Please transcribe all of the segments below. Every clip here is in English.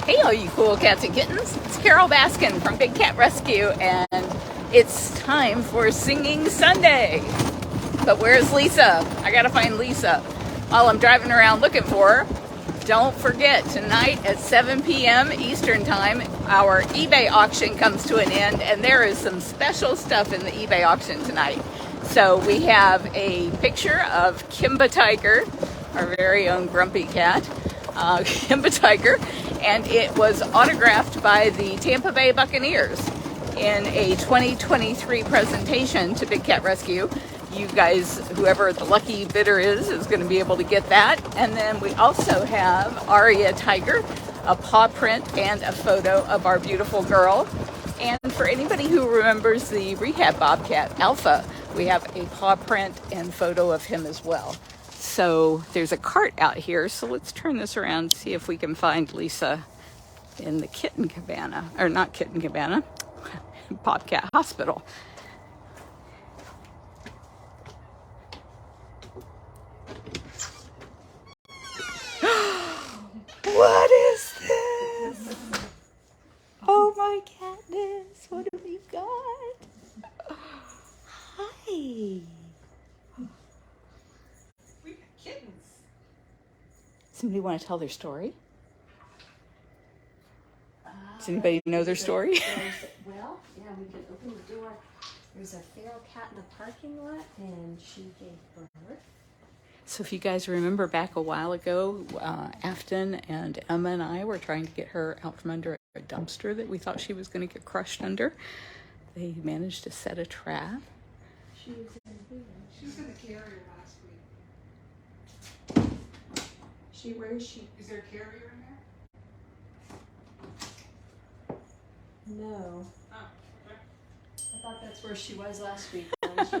Hey all you cool cats and kittens, it's Carole Baskin from Big Cat Rescue, and it's time for Singing Sunday. But where's Lisa? I gotta find Lisa. While I'm driving around looking for her, don't forget, tonight at 7 p.m. Eastern Time, our eBay auction comes to an end, and there is some special stuff in the eBay auction tonight. So we have a picture of Kimba Tiger, our very own grumpy cat, Kimba Tiger, and it was autographed by the Tampa Bay Buccaneers in a 2023 presentation to Big Cat Rescue. You guys, whoever the lucky bidder is going to be able to get that. And then we also have Aria Tiger, a paw print and a photo of our beautiful girl. And for anybody who remembers the rehab Bobcat, Alpha, we have a paw print and photo of him as well. So there's a cart out here, so let's turn this around and see if we can find Lisa in the kitten cabana, or not kitten cabana, Bobcat Hospital. What is this? Oh my Katniss, what have you got? Hi. We got kittens. Somebody want to tell their story? Does anybody know their story? Well, yeah, we can open the door. There's a feral cat in the parking lot, and she gave birth. So if you guys remember back a while ago, Afton and Emma and I were trying to get her out from under a dumpster that we thought she was going to get crushed under. They managed to set a trap. She was in here. She was in the carrier last week. Where is she? Is there a carrier in there? No. Oh, okay. I thought that's where she was last week. That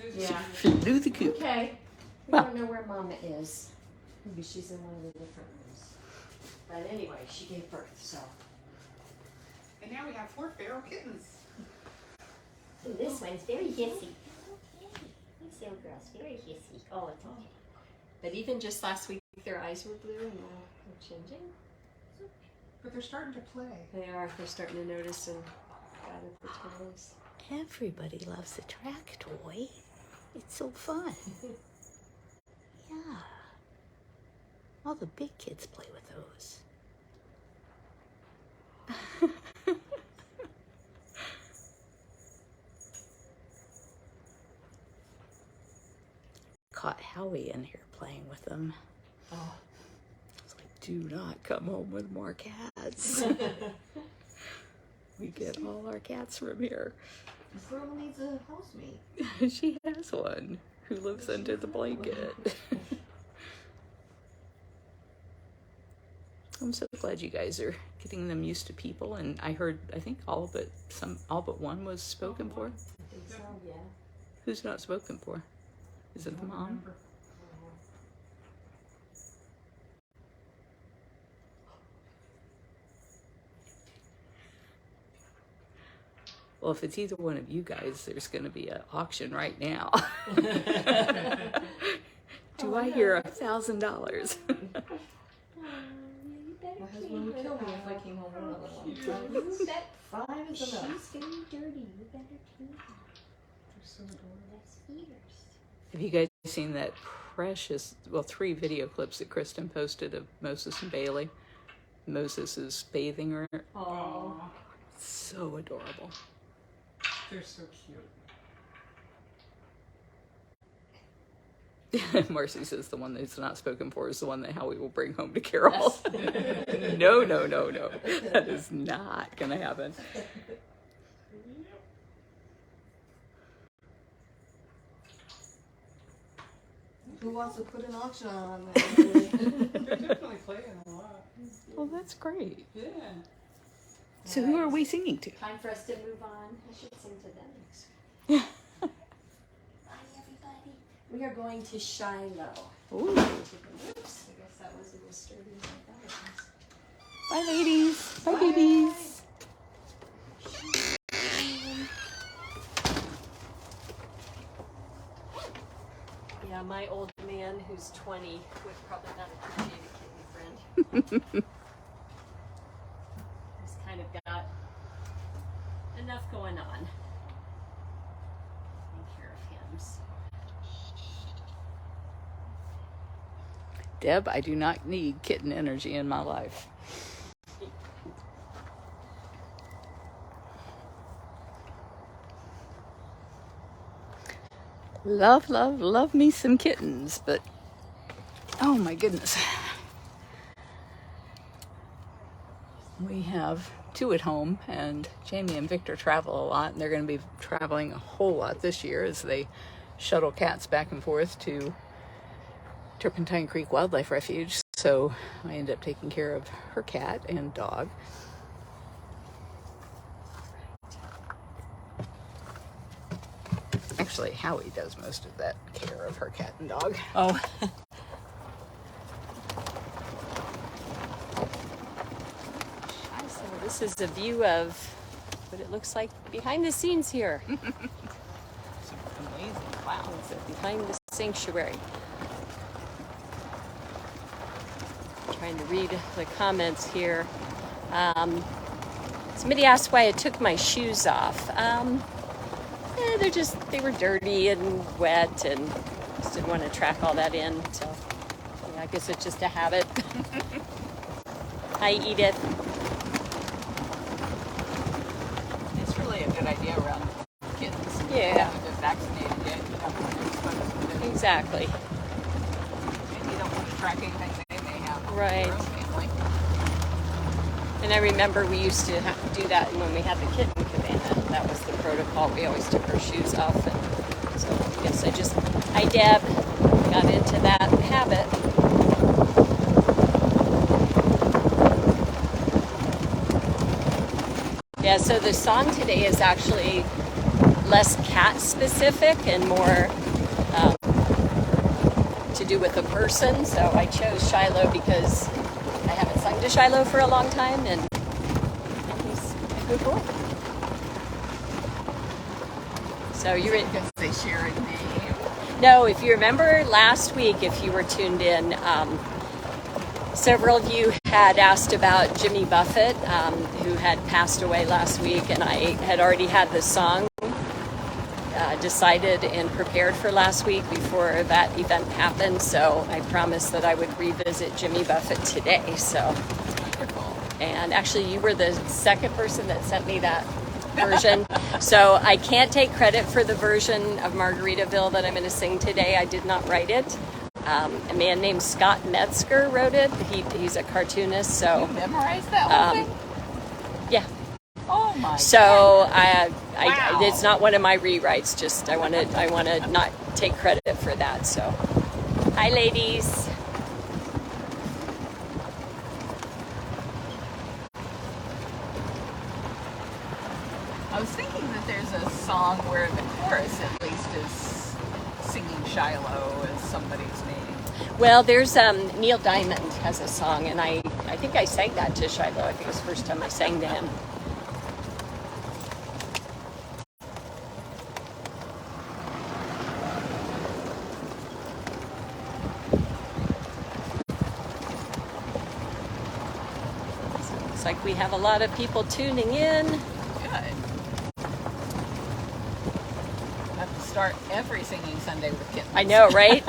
is Yeah. Flew the coop. Okay. We Well. don't know where Mama is. Maybe she's in one of the different rooms. But anyway, she gave birth, so. And now we have 4 feral kittens. Ooh, this one's very hissy. This little girl's very hissy. Oh, it's okay. But even just last week, their eyes were blue, and now they're changing. But they're starting to play. They are. They're starting to notice and gather for toys. Everybody loves a track toy. It's so fun. Yeah. All the big kids play with those. Caught Howie in here playing with them. Oh. It's like, do not come home with more cats. We get all our cats from here. This girl needs a housemate. She has one who lives under the blanket. I'm so glad you guys are getting them used to people, and I think all but one was spoken for. I think so, yeah. Who's not spoken for? Is it the mom? Remember. Well, if it's either one of you guys, there's going to be an auction right now. Do I hear $1,000? You better My husband clean would her kill me if I out. came home with another one. You bet 5 is she's enough. getting dirty. You better clean her. They're so adorable. That's feeders. Have you guys seen that precious, 3 video clips that Kristen posted of Moses and Bailey? Moses is bathing her. Oh. So adorable. They're so cute. Marcy says the one that's not spoken for is the one that Howie will bring home to Carole. No. That is not going to happen. Who wants to put an auction on? They're definitely playing a lot. Well, that's great. Yeah. So who are we singing to? Time for us to move on. I should sing to them next. Bye, everybody. We are going to Shiloh. Ooh. Oops, I guess that wasn't as sturdy as I thought it was. Bye, ladies. Bye, babies. Yeah, my old man who's 20 would probably not appreciate a kitty friend. enough going on. Take care of him. So. Deb, I do not need kitten energy in my life. Love, love, love me some kittens, but oh my goodness. We have 2 at home, and Jamie and Victor travel a lot, and they're going to be traveling a whole lot this year as they shuttle cats back and forth to Turpentine Creek Wildlife Refuge. So I end up taking care of her cat and dog. Actually, Howie does most of that care of her cat and dog. Oh. So this is a view of what it looks like behind the scenes here. It's amazing. Wow. It's behind the sanctuary. Trying to read the comments here. Somebody asked why I took my shoes off. They were dirty and wet, and just didn't want to track all that in. So yeah, I guess it's just a habit. Hi, Edith. It's really a good idea around kittens. Yeah. Haven't been vaccinated yet. You don't want to expose them to Exactly. and you don't want to track anything they may have. in Right. their own family. And I remember we used to have to do that when we had the kitten cabana. That was the protocol. We always took our shoes off. And so I guess I Deb, got into that habit. Yeah, so the song today is actually less cat specific and more to do with a person. So I chose Shiloh because I haven't sung to Shiloh for a long time, and he's a good boy. So you're in. Because they share a name. No, if you remember last week, if you were tuned in, several of you had asked about Jimmy Buffett, who had passed away last week, and I had already had the song decided and prepared for last week before that event happened. So I promised that I would revisit Jimmy Buffett today. So, and actually, you were the second person that sent me that version. So I can't take credit for the version of Margaritaville that I'm going to sing today. I did not write it. A man named Scott Metzger wrote it. He's a cartoonist. So You memorized that whole thing? yeah. Oh my So God. Wow. it's not one of my rewrites. Just I want to not take credit for that. So, hi ladies. I was thinking that there's a song where the chorus at least is singing Shiloh as somebody's name. Well, there's Neil Diamond has a song, and I think I sang that to Shiloh. I think it was the first time I sang to him. Looks like we have a lot of people tuning in. Good. I have to start every singing Sunday with kittens. I know, right?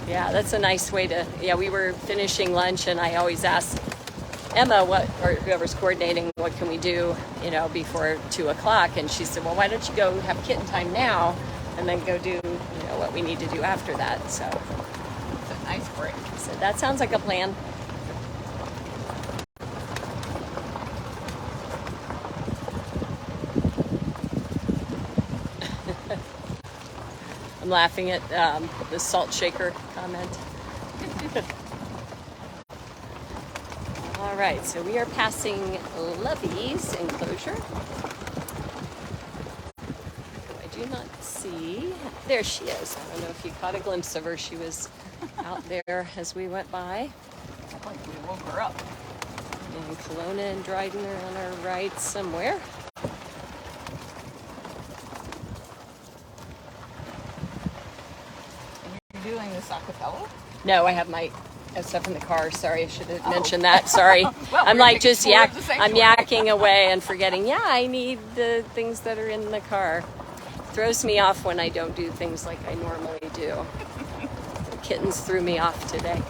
Yeah, that's a nice way to, we were finishing lunch and I always ask Emma or whoever's coordinating, what can we do, before 2:00? And she said, well, why don't you go have kitten time now and then go do, what we need to do after that. So It's a nice break. I said, that sounds like a plan. I'm laughing at the salt shaker comment. All right, so we are passing Lovey's enclosure. I do not see. There she is. I don't know if you caught a glimpse of her. She was out there as we went by. Like we woke her up. And Kelowna and Dryden are on our right somewhere. You're doing this a cappella? No, I have my stuff in the car. Sorry, I should have mentioned that. Sorry. Well, I'm we're like taking just tour of the I'm sanctuary. yakking away and forgetting, yeah, I need the things that are in the car. Throws me off when I don't do things like I normally do. The kittens threw me off today.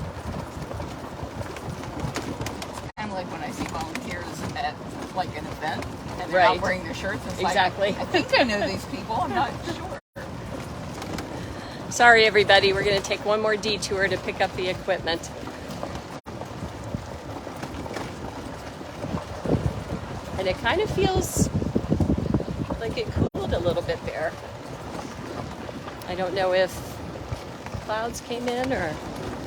Kind of like when I see volunteers at like an event and they're Right. not wearing their shirts. It's Exactly. Like, I think I know these people. I'm not sure. Sorry, everybody. We're going to take one more detour to pick up the equipment. And it kind of feels like it cooled a little bit there. I don't know if clouds came in or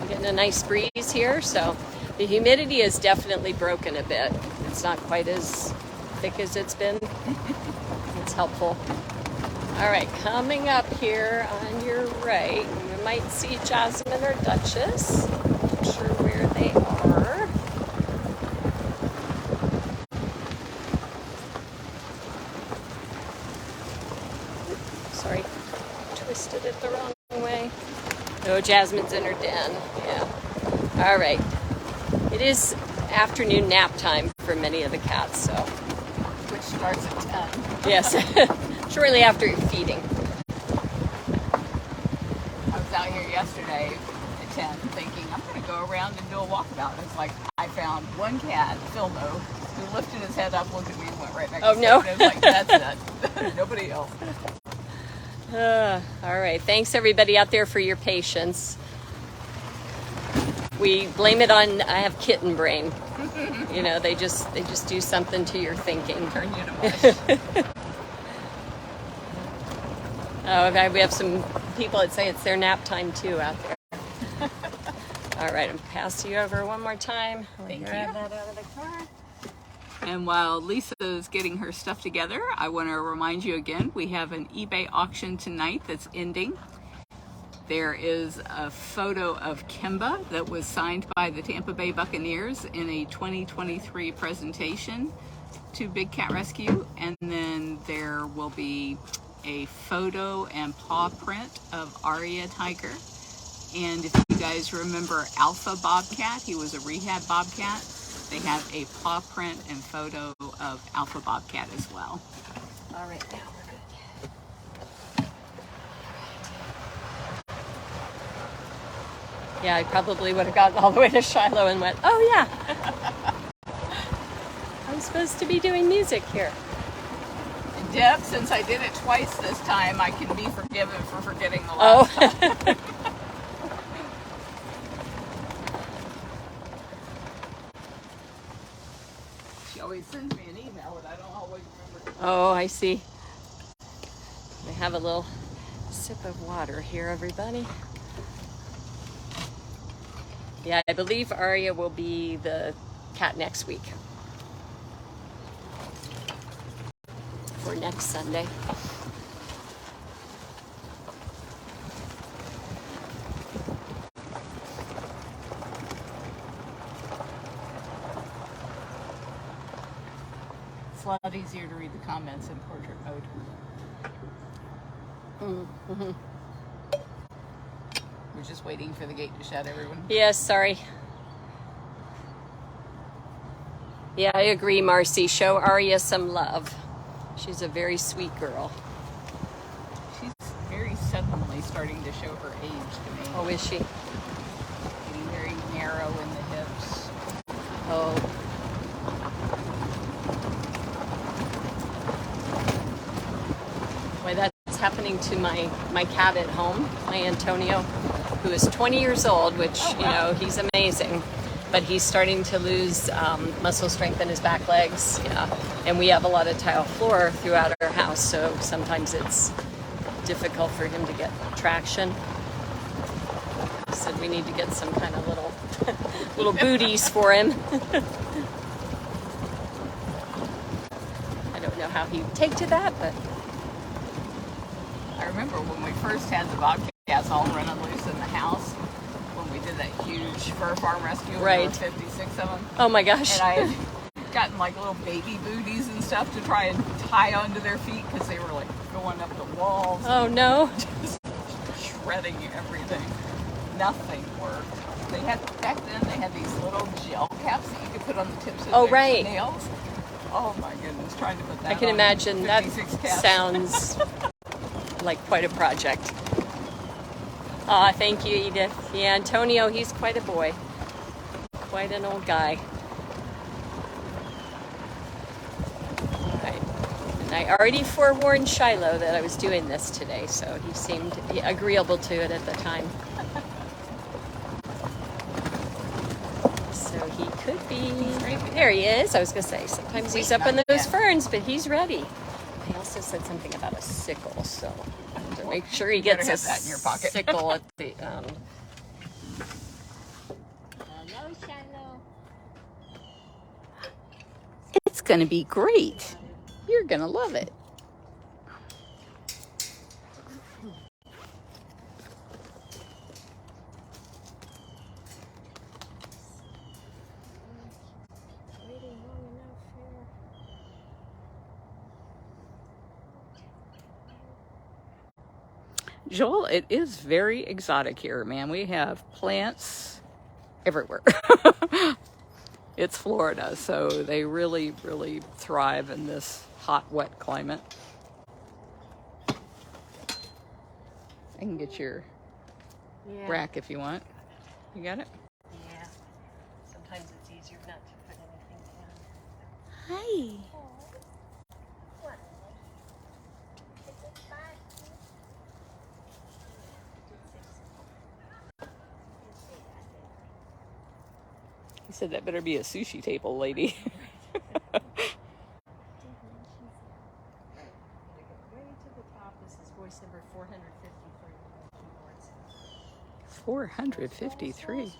I'm getting a nice breeze here. So the humidity is definitely broken a bit. It's not quite as thick as it's been. It's helpful. All right, coming up here on your right, we might see Jasmine or Duchess. Not sure where they are. Sorry, twisted it the wrong way. Oh, Jasmine's in her den. Yeah. All right. It is afternoon nap time for many of the cats, so. Which starts at 10. Yes. Shortly after feeding. I was out here yesterday at 10 thinking, I'm going to go around and do a walkabout. And it's like, I found one cat, Filmo, who lifted his head up, looked at me, and went right back Oh, to no. sleep. And I was like, that's it. Nobody else. All right. Thanks, everybody out there, for your patience. We blame it on, I have kitten brain. You know, they just do something to your thinking. Turn you to mush. Oh, we have some people that say it's their nap time too out there. All right, I'm passing you over one more time. Thank Grab you. that out of the car. And while Lisa is getting her stuff together, I want to remind you again, we have an eBay auction tonight that's ending. There is a photo of Kimba that was signed by the Tampa Bay Buccaneers in a 2023 presentation to Big Cat Rescue. And then there will be a photo and paw print of Aria Tiger. And if you guys remember Alpha Bobcat, he was a rehab Bobcat. They have a paw print and photo of Alpha Bobcat as well. All right, now we're good. Yeah, I probably would have gotten all the way to Shiloh and went, oh yeah. I'm supposed to be doing music here. And Deb, since I did it twice this time, I can be forgiven for forgetting the Oh. last time. She always sends me an email, and I don't always remember. Oh, I see. We have a little sip of water here, everybody. Yeah, I believe Aria will be the cat next week. For next Sunday. It's a lot easier to read the comments in portrait mode. Mm-hmm. We're just waiting for the gate to shut, everyone. Yes, sorry. Yeah, I agree, Marcy. Show Aria some love. She's a very sweet girl. She's very suddenly starting to show her age to me. Oh, is she? Getting very narrow in the hips. Oh. Boy, that's happening to my cat at home, my Antonio, who is 20 years old, which, Oh, wow. you know, he's amazing. But he's starting to lose muscle strength in his back legs. Yeah. And we have a lot of tile floor throughout our house, so sometimes it's difficult for him to get traction. Said we need to get some kind of little booties for him. I don't know how he'd take to that, but I remember when we first had the Bobcats all running loose in the house, when we did that huge fur farm rescue, Right. there were 56 of them. oh my gosh. And I had gotten like little baby booties and stuff to try and tie onto their feet because they were like going up the walls, Oh no. shredding everything. nothing worked. They had, back then, they had these little gel caps that you could put on the tips of Oh, their right. nails. Oh my goodness, trying to put that I can on imagine that 56 caps. sounds like quite a project. Aw, thank you, Edith. Yeah, Antonio, he's quite a boy. Quite an old guy. Right. And I already forewarned Shiloh that I was doing this today, so he seemed agreeable to it at the time. So he could be... There he is. I was going to say, sometimes he's up in those ferns, but he's ready. He also said something about a sickle, so I have to make sure he gets better have that in your pocket. sickle at the... Hello, Shiloh. It's going to be great. You're going to love it. Joel, it is very exotic here, man. We have plants everywhere. It's Florida, so they really, really thrive in this hot, wet climate. I can get your rack if you want. You got it? Yeah. Sometimes it's easier not to put anything down. Hi. He said that better be a sushi table, lady. Way to the top, this is voice number 453 on keyboards. 453.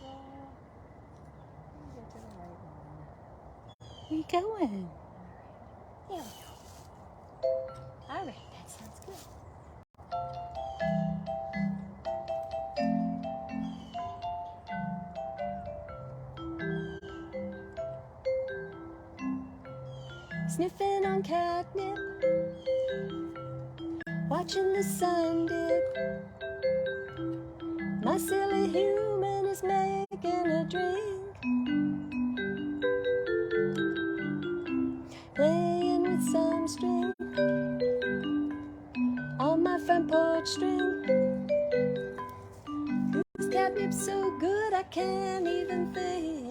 Where you going? There we go. All right, that sounds good. Sniffing on catnip, watching the sun dip. My silly human is making a drink, playing with some string on my front porch string. This catnip's so good I can't even think.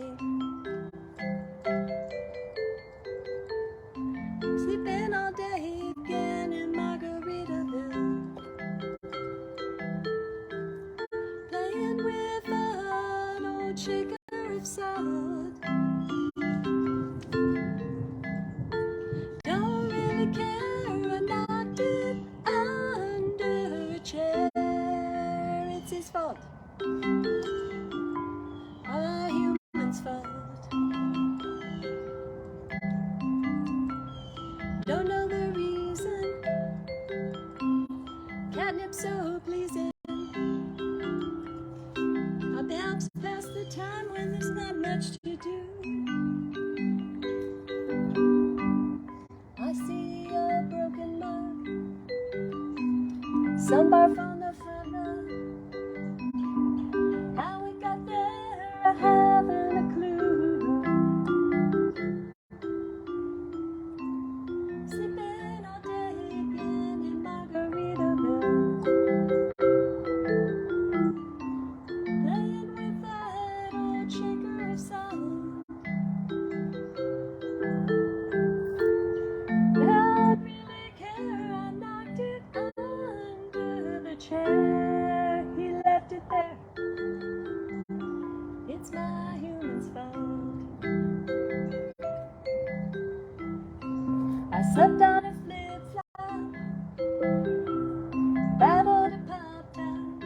Sleeping all day again in Margaritaville, playing with an old shaker of salt. Don't really care, I knocked it under a chair. It's his fault, a human's fault. Don't know the reason, catnip so pleasing. I'll helps pass the time when there's not much to do. I see a broken mug, some barf on the front run. How we got there, I haven't a clue. Sleeping all day again in Margaritaville, playing with that old shaker of salt. Don't really care, I knocked it under the chair. He left it there. It's my human's fault. I slept on a flip-flop, battled a pop-top.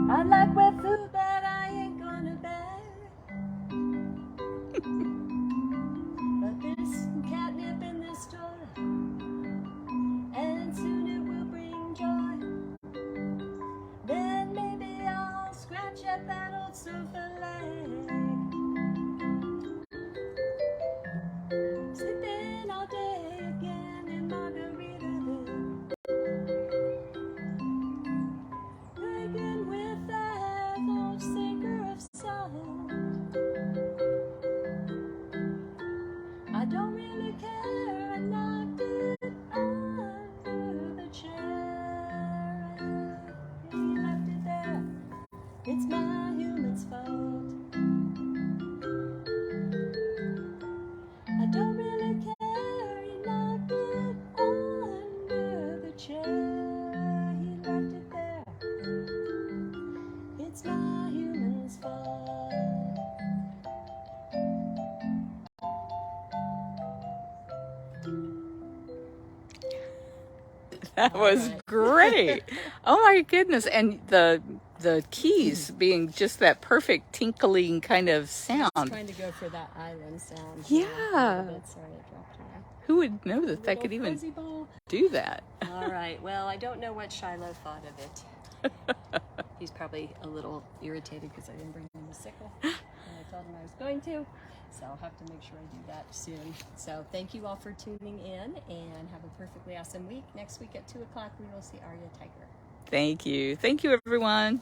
I like wet food, but I ain't gonna bear. But there's some catnip in this store, and soon it will bring joy. Then maybe I'll scratch at that old sofa leg. Sleeping all day again in Margaritaville, begging That was right. great. Oh my goodness. And the keys being just that perfect tinkling kind of I was sound. trying to go for that island sound. Yeah. A little bit. Sorry, I dropped my Who would know that that little could even fuzzy ball. do that? All right. Well, I don't know what Shiloh thought of it. He's probably a little irritated because I didn't bring him a sickle. And I told him I was going to. So I'll have to make sure I do that soon. So thank you all for tuning in and have a perfectly awesome week. Next week at 2 o'clock, we will see Aria Tiger. Thank you. Thank you, everyone.